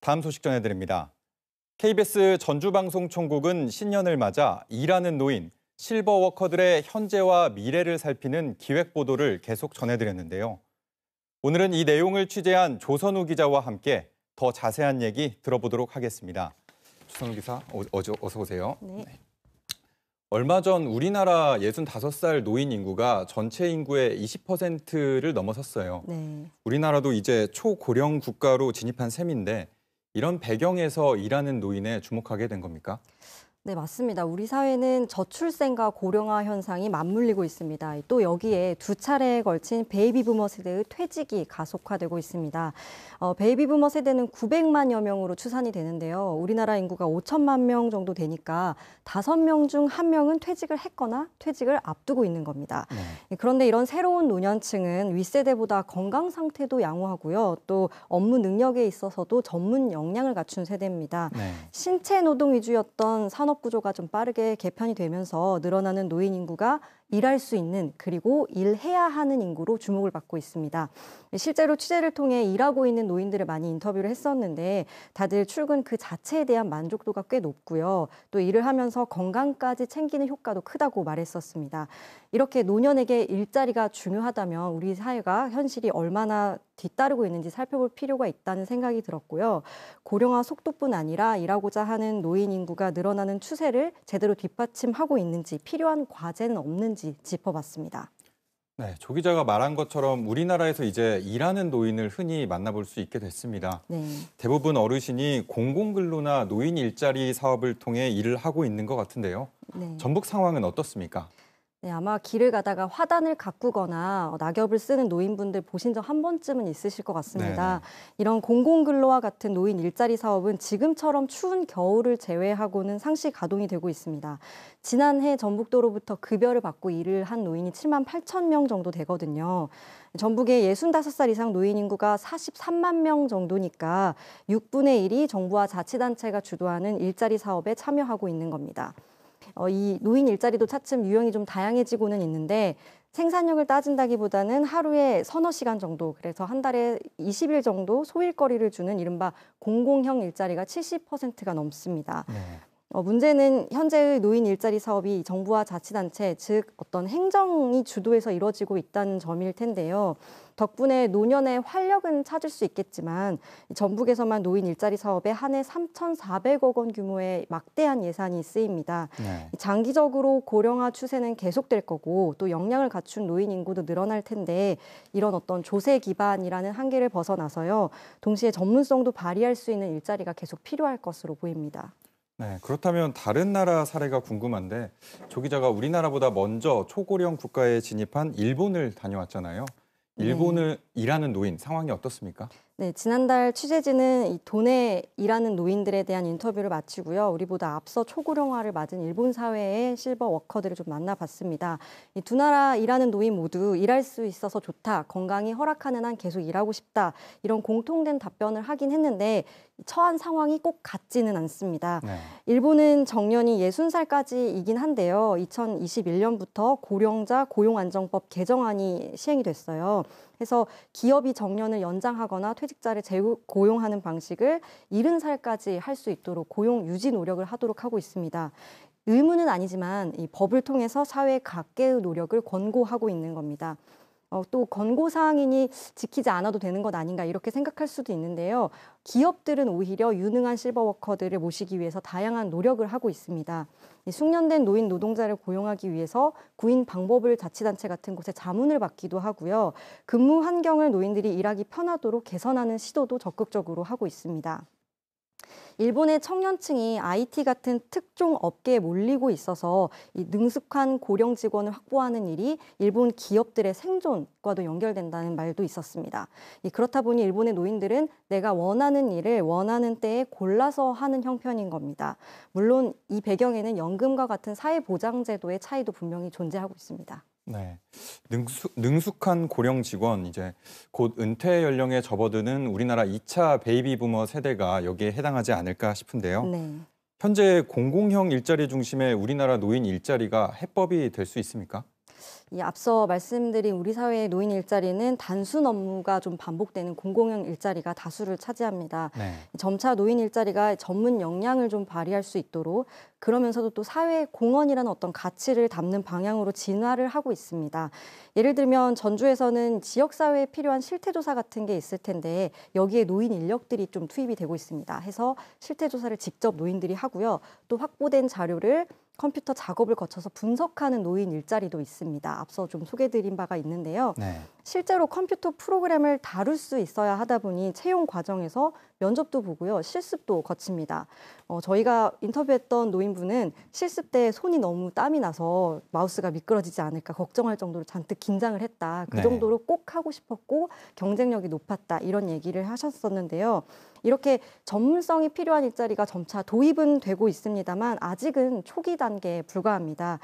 다음 소식 전해드립니다. KBS 전주방송총국은 신년을 맞아 일하는 노인, 실버워커들의 현재와 미래를 살피는 기획보도를 계속 전해드렸는데요. 오늘은 이 내용을 취재한 조선우 기자와 함께 더 자세한 얘기 들어보도록 하겠습니다. 조선우 기자, 어서 오세요. 네. 얼마 전 우리나라 65살 노인 인구가 전체 인구의 20%를 넘어섰어요. 네. 우리나라도 이제 초고령 국가로 진입한 셈인데 이런 배경에서 일하는 노인에 주목하게 된 겁니까? 네, 맞습니다. 우리 사회는 저출생과 고령화 현상이 맞물리고 있습니다. 또 여기에 두 차례에 걸친 베이비부머 세대의 퇴직이 가속화되고 있습니다. 베이비부머 세대는 900만여 명으로 추산이 되는데요. 우리나라 인구가 5천만 명 정도 되니까 5명 중 1명은 퇴직을 했거나 퇴직을 앞두고 있는 겁니다. 그런데 이런 새로운 노년층은 윗세대보다 건강 상태도 양호하고요. 또 업무 능력에 있어서도 전문 역량을 갖춘 세대입니다. 신체 노동 위주였던 산업 구조가 좀 빠르게 개편이 되면서 늘어나는 노인 인구가 일할 수 있는 그리고 일해야 하는 인구로 주목을 받고 있습니다. 실제로 취재를 통해 일하고 있는 노인들을 많이 인터뷰를 했었는데 다들 출근 그 자체에 대한 만족도가 꽤 높고요. 또 일을 하면서 건강까지 챙기는 효과도 크다고 말했었습니다. 이렇게 노년에게 일자리가 중요하다면 우리 사회가 현실이 얼마나 뒤따르고 있는지 살펴볼 필요가 있다는 생각이 들었고요. 고령화 속도뿐 아니라 일하고자 하는 노인 인구가 늘어나는 추세를 제대로 뒷받침하고 있는지 필요한 과제는 없는지 짚어봤습니다. 네, 조 기자가 말한 것처럼 우리나라에서 이제 일하는 노인을 흔히 만나볼 수 있게 됐습니다. 대부분 어르신이 공공근로나 노인 일자리 사업을 통해 일을 하고 있는 것 같은데요. 전북 상황은 어떻습니까? 네, 아마 길을 가다가 화단을 가꾸거나 낙엽을 쓰는 노인분들 보신 적 한 번쯤은 있으실 것 같습니다. 이런 공공근로와 같은 노인 일자리 사업은 지금처럼 추운 겨울을 제외하고는 상시 가동이 되고 있습니다. 지난해 전북도로부터 급여를 받고 일을 한 노인이 7만 8천 명 정도 되거든요. 전북의 65살 이상 노인 인구가 43만 명 정도니까 6분의 1이 정부와 자치단체가 주도하는 일자리 사업에 참여하고 있는 겁니다. 이 노인 일자리도 차츰 유형이 좀 다양해지고는 있는데 생산력을 따진다기보다는 하루에 서너 시간 정도, 그래서 한 달에 20일 정도 소일거리를 주는 이른바 공공형 일자리가 70%가 넘습니다. 문제는 현재의 노인 일자리 사업이 정부와 자치단체, 즉 어떤 행정이 주도해서 이루어지고 있다는 점일 텐데요. 덕분에 노년의 활력은 찾을 수 있겠지만 전북에서만 노인 일자리 사업에 한 해 3,400억 원 규모의 막대한 예산이 쓰입니다. 장기적으로 고령화 추세는 계속될 거고 또 역량을 갖춘 노인 인구도 늘어날 텐데 이런 어떤 조세 기반이라는 한계를 벗어나서요. 동시에 전문성도 발휘할 수 있는 일자리가 계속 필요할 것으로 보입니다. 네, 그렇다면 다른 나라 사례가 궁금한데 조 기자가 우리나라보다 먼저 초고령 국가에 진입한 일본을 다녀왔잖아요. 일본을 일하는 노인 상황이 어떻습니까? 네, 지난달 취재진은 이 도내 일하는 노인들에 대한 인터뷰를 마치고요. 우리보다 앞서 초고령화를 맞은 일본 사회의 실버 워커들을 좀 만나봤습니다. 이 두 나라 일하는 노인 모두 일할 수 있어서 좋다, 건강이 허락하는 한 계속 일하고 싶다, 이런 공통된 답변을 하긴 했는데 처한 상황이 꼭 같지는 않습니다. 일본은 정년이 60살까지이긴 한데요. 2021년부터 고령자 고용안정법 개정안이 시행이 됐어요. 그래서 기업이 정년을 연장하거나 퇴직자를 재고용하는 방식을 70살까지 할 수 있도록 고용 유지 노력을 하도록 하고 있습니다. 의무는 아니지만 이 법을 통해서 사회 각계의 노력을 권고하고 있는 겁니다. 또 권고사항이니 지키지 않아도 되는 것 아닌가 이렇게 생각할 수도 있는데요. 기업들은 오히려 유능한 실버워커들을 모시기 위해서 다양한 노력을 하고 있습니다. 숙련된 노인 노동자를 고용하기 위해서 구인 방법을 자치단체 같은 곳에 자문을 받기도 하고요. 근무 환경을 노인들이 일하기 편하도록 개선하는 시도도 적극적으로 하고 있습니다. 일본의 청년층이 IT 같은 특종 업계에 몰리고 있어서 이 능숙한 고령 직원을 확보하는 일이 일본 기업들의 생존과도 연결된다는 말도 있었습니다. 그렇다 보니 일본의 노인들은 내가 원하는 일을 원하는 때에 골라서 하는 형편인 겁니다. 물론 이 배경에는 연금과 같은 사회보장제도의 차이도 분명히 존재하고 있습니다. 네, 능숙한 고령 직원, 이제 곧 은퇴 연령에 접어드는 우리나라 2차 베이비부머 세대가 여기에 해당하지 않을까 싶은데요. 현재 공공형 일자리 중심의 우리나라 노인 일자리가 해법이 될 수 있습니까? 이 앞서 말씀드린 우리 사회의 노인 일자리는 단순 업무가 좀 반복되는 공공형 일자리가 다수를 차지합니다. 네. 점차 노인 일자리가 전문 역량을 좀 발휘할 수 있도록 그러면서도 또 사회 공헌이라는 어떤 가치를 담는 방향으로 진화를 하고 있습니다. 예를 들면 전주에서는 지역사회에 필요한 실태조사 같은 게 있을 텐데 여기에 노인 인력들이 좀 투입이 되고 있습니다. 해서 실태조사를 직접 노인들이 하고요. 또 확보된 자료를 컴퓨터 작업을 거쳐서 분석하는 노인 일자리도 있습니다. 앞서 좀 소개드린 바가 있는데요. 네. 실제로 컴퓨터 프로그램을 다룰 수 있어야 하다 보니 채용 과정에서 면접도 보고요. 실습도 거칩니다. 저희가 인터뷰했던 노인분은 실습 때 손이 너무 땀이 나서 마우스가 미끄러지지 않을까 걱정할 정도로 잔뜩 긴장을 했다. 그 네. 정도로 꼭 하고 싶었고 경쟁력이 높았다. 이런 얘기를 하셨었는데요. 이렇게 전문성이 필요한 일자리가 점차 도입은 되고 있습니다만 아직은 초기 단계에 불과합니다.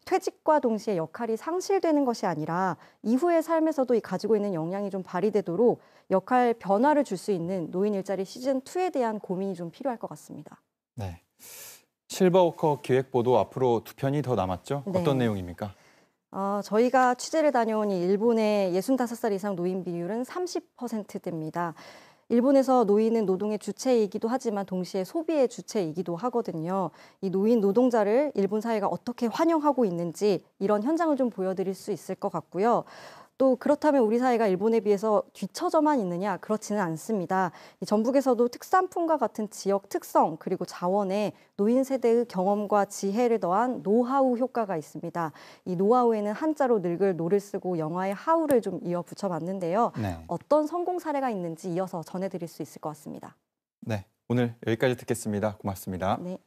퇴직과 동시에 역할이 상실되는 것이 아니라 이후의 삶에서도 이 가지고 있는 역량이 좀 발휘되도록 역할 변화를 줄 수 있는 노인 일자리 시즌2에 대한 고민이 좀 필요할 것 같습니다. 네. 실버워커 기획보도 앞으로 2편이 더 남았죠? 네. 어떤 내용입니까? 저희가 취재를 다녀온 이 일본의 65살 이상 노인 비율은 30%대입니다. 일본에서 노인은 노동의 주체이기도 하지만 동시에 소비의 주체이기도 하거든요. 이 노인 노동자를 일본 사회가 어떻게 환영하고 있는지 이런 현장을 좀 보여드릴 수 있을 것 같고요. 또 그렇다면 우리 사회가 일본에 비해서 뒤처져만 있느냐? 그렇지는 않습니다. 이 전북에서도 특산품과 같은 지역 특성 그리고 자원에 노인 세대의 경험과 지혜를 더한 노하우 효과가 있습니다. 이 노하우에는 한자로 늙을 노를 쓰고 영화의 하우를 좀 이어 붙여봤는데요. 네. 어떤 성공 사례가 있는지 이어서 전해드릴 수 있을 것 같습니다. 네. 오늘 여기까지 듣겠습니다. 고맙습니다. 네.